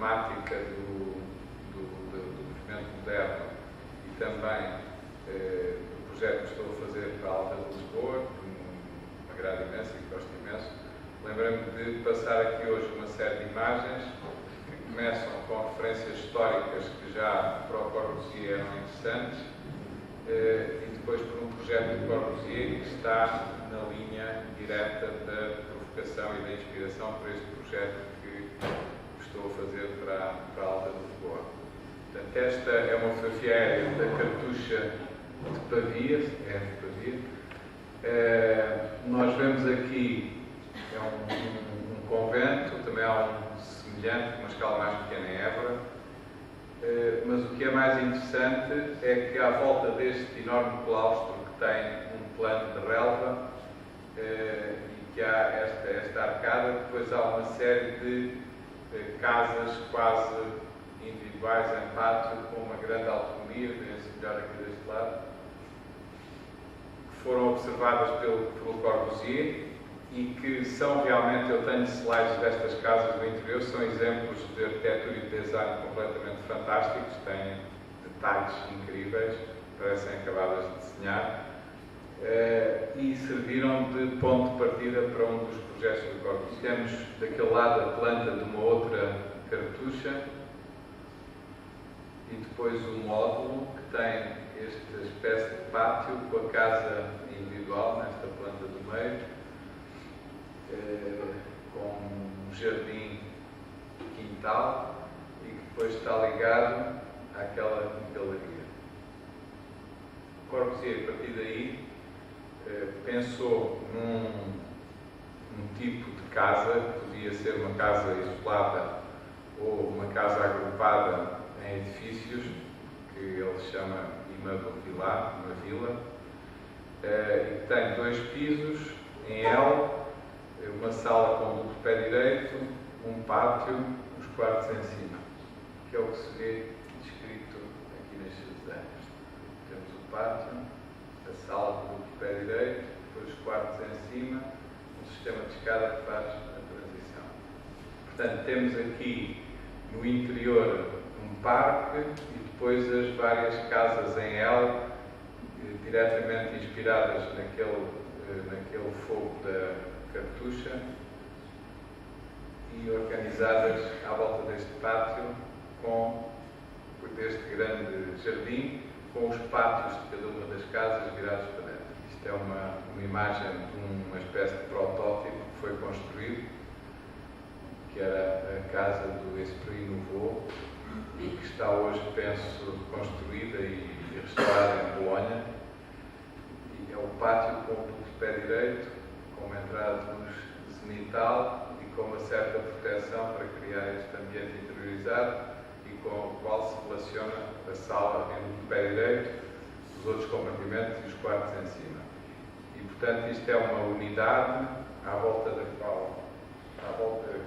temática do movimento moderno e também do projeto que estou a fazer para a Alta de Lisboa, que me agrada imenso e gosto imenso, lembrei-me de passar aqui hoje uma série de imagens que começam com referências históricas que já para o Corbusier eram interessantes e depois por um projeto do Corbusier que está na linha direta da provocação e da inspiração para este projeto que estou a fazer para a Alta de Lisboa. Portanto, esta é uma fotografia aérea da Cartucha de Pavia, nós vemos aqui um convento, também há um semelhante, uma escala mais pequena em Évora, mas o que é mais interessante é que à volta deste enorme claustro que tem um plano de relva e que há esta arcada, depois há uma série de casas quase individuais em pátio com uma grande autonomia, vê-se melhor aqui deste lado, que foram observadas pelo Corbusier e que são realmente, eu tenho slides destas casas do interior, são exemplos de arquitetura e de design completamente fantásticos, têm detalhes incríveis, parecem acabadas de desenhar, e serviram de ponto de partida para um dos projetos do Corbusier. Temos daquele lado a planta de uma outra cartucha e depois o módulo que tem esta espécie de pátio com a casa individual nesta planta do meio, com um jardim quintal e que depois está ligado àquela galeria. O Corbusier, a partir daí, pensou num tipo de casa, que podia ser uma casa isolada ou uma casa agrupada em edifícios, que ele chama immeuble villa, uma vila, e que tem 2 pisos em L, uma sala com duplo pé direito, um pátio, os quartos em cima, que é o que se vê descrito aqui nestes desenhos. Temos o pátio, a sala com duplo pé direito, depois os quartos em cima, um sistema de escada que faz a transição. Portanto, temos aqui no interior um parque e depois as várias casas em L, diretamente inspiradas naquele fogo da Cartucha e organizadas à volta deste pátio deste grande jardim, com os pátios de cada uma das casas virados para dentro. Isto é uma imagem de uma espécie de protótipo que foi construído, que era a casa do Esprit Nouveau, e que está hoje, penso, construída e restaurada em Bolonha. E é o pátio com o duplo pé direito, com uma entrada de luz zenital e com uma certa proteção para criar este ambiente interiorizado e com o qual se relaciona a sala em duplo pé direito, os outros compartimentos e os quartos em cima. E, portanto, isto é uma unidade à volta da qual,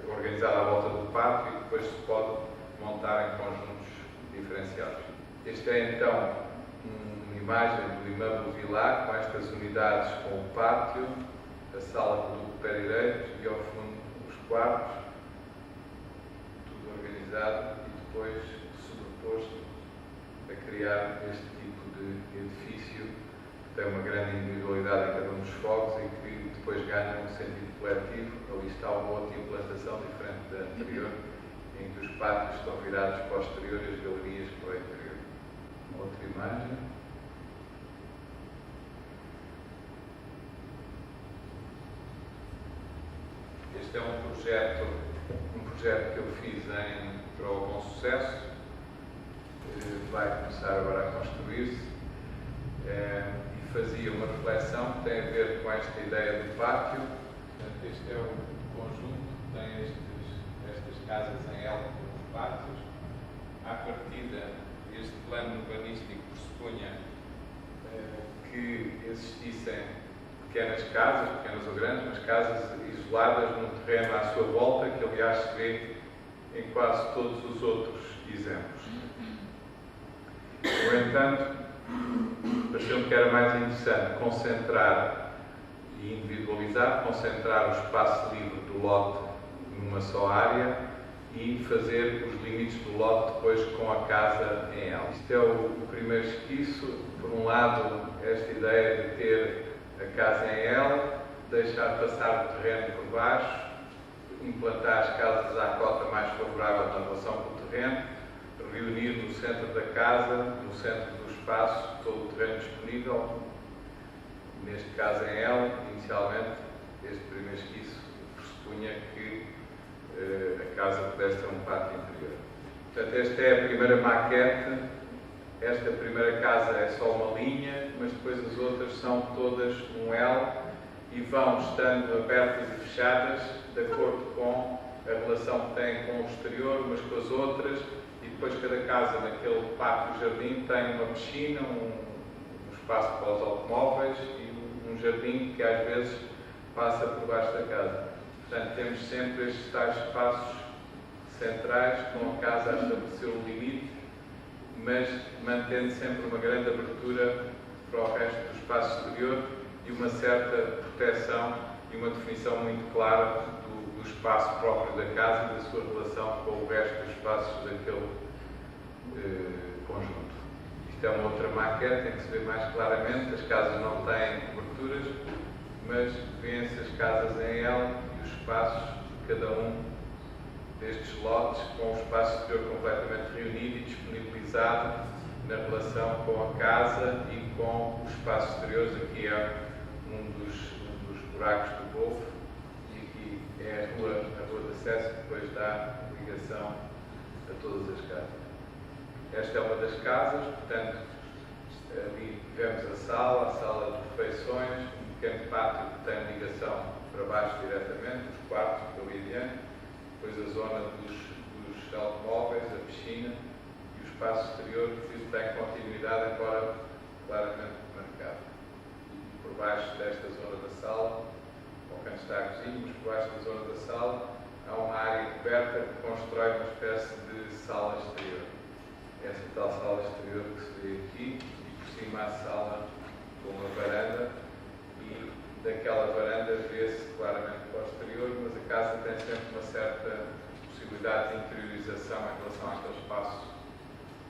organizada à volta do pátio e depois se pode montar em conjuntos diferenciados. Esta é, então, uma imagem do immeuble villa com estas unidades com o pátio, a sala do pé direito e, ao fundo, os quartos, tudo organizado e depois sobreposto a criar este tipo de edifício que tem uma grande individualidade em cada um dos fogos e que depois ganha um sentido coletivo. Ali está uma outra implantação diferente da anterior, em que os pátios estão virados para o exterior e as galerias para o interior. Uma outra imagem. Este é um projeto que eu fiz para o Bom Sucesso, vai começar agora a construir-se, e fazia uma reflexão que tem a ver com esta ideia do pátio. Portanto, este é o conjunto, tem estas casas em L com os pátios. À partida, este plano urbanístico pressupunha que existissem pequenas casas, pequenas ou grandes, mas casas isoladas num terreno à sua volta, que aliás se vê em quase todos os outros exemplos. No entanto, pareceu-me que era mais interessante concentrar e individualizar, concentrar o espaço livre do lote numa só área e fazer os limites do lote depois com a casa em L. Isto é o primeiro esquiço. Por um lado, esta ideia de ter a casa em L, deixar passar o terreno por baixo, implantar as casas à cota mais favorável na relação com o terreno, reunir no centro da casa, no centro do espaço, todo o terreno disponível, neste caso em L. Inicialmente, este primeiro esquiço pressupunha que a casa pudesse ter um pátio interior. Portanto, esta é a primeira maquete. Esta primeira casa é só uma linha, mas depois as outras são todas um L e vão estando abertas e fechadas de acordo com a relação que têm com o exterior, umas com as outras, e depois cada casa naquele pátio-jardim tem uma piscina, um espaço para os automóveis e um jardim que às vezes passa por baixo da casa. Portanto, temos sempre estes tais espaços centrais com a casa a estabelecer um limite, mas mantendo sempre uma grande abertura para o resto do espaço exterior e uma certa proteção e uma definição muito clara do espaço próprio da casa e da sua relação com o resto dos espaços daquele conjunto. Isto é uma outra maquete em que se vê mais claramente. As casas não têm coberturas, mas vêem-se as casas em L e os espaços de cada um destes lotes com o espaço exterior completamente reunido e disponibilizado na relação com a casa e com os espaços exteriores. Aqui é um dos buracos do Golfo e aqui é a rua de acesso que depois dá ligação a todas as casas. Esta é uma das casas, portanto, ali vemos a sala de refeições, um pequeno pátio que tem ligação para baixo diretamente, os quartos que ali adiante, depois a zona dos automóveis, a piscina e o espaço exterior que tem continuidade agora claramente marcado. E por baixo desta zona da sala, ao canto está a cozinha, mas por baixo da zona da sala há uma área coberta que constrói uma espécie de sala exterior. Essa tal sala exterior que se vê aqui, e por cima a sala com uma varanda, e daquela varanda vê-se claramente para o exterior, mas a casa tem sempre uma certa possibilidade de interiorização em relação àquele espaço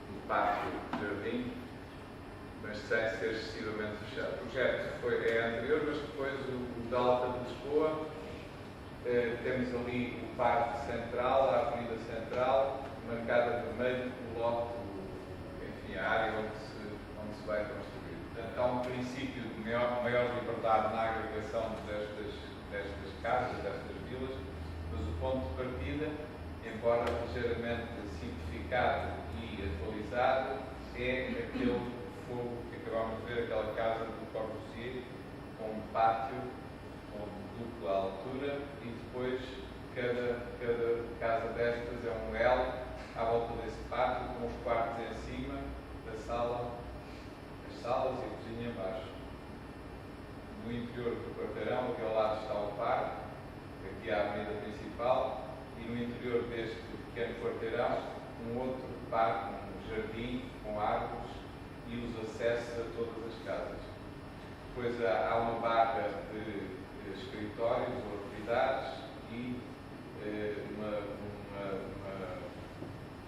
do pátio do jardim, mas sem ser excessivamente fechado. O projeto é anterior, mas depois o da Alta de Lisboa, temos ali o Parque Central, a Avenida Central, marcada vermelho o lote, enfim, a área onde se vai construir. Portanto, há um princípio de maior liberdade na agregação destas casas, destas vilas, mas o ponto de partida, embora ligeiramente simplificado e atualizado, é aquele fogo que acabamos de ver, aquela casa do Corbusier, com um pátio com dupla altura e depois cada casa destas é um L à volta desse pátio, com os quartos em cima da sala, as salas e a cozinha embaixo. No interior do quarteirão, aqui ao lado está o parque, aqui a avenida principal, e no interior deste pequeno quarteirão, um outro parque, um jardim com árvores e os acessos a todas as casas. Depois há uma barra de escritórios ou atividades e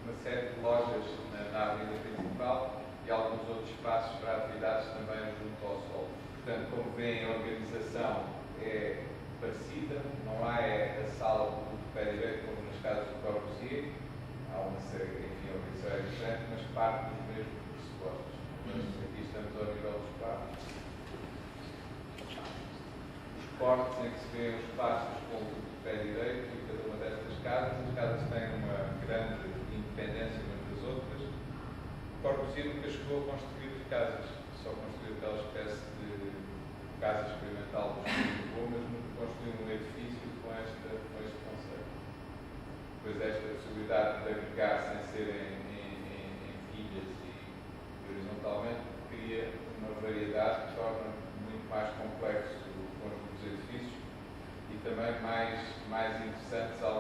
uma série de lojas na avenida principal e alguns outros espaços para atividades também junto ao sol. Portanto, como veem, a organização é parecida, não há a sala do pé direito como nas casas do Corbusier, há uma série, enfim, a organização é diferente, mas parte dos mesmos pressupostos. Mas aqui estamos ao nível dos quartos. Os cortes em que se vê os espaços com o pé direito e cada uma destas casas, as casas têm uma grande independência umas das outras. O Corbusier nunca chegou a construir casas, só construiu aquela espécie de casa experimental do Estado de Lisboa, mas nunca construiu um edifício com este conceito. Depois esta possibilidade de agregar sem ser em filhas e horizontalmente cria uma variedade que torna muito mais complexo o conjunto dos edifícios e também mais interessantes ao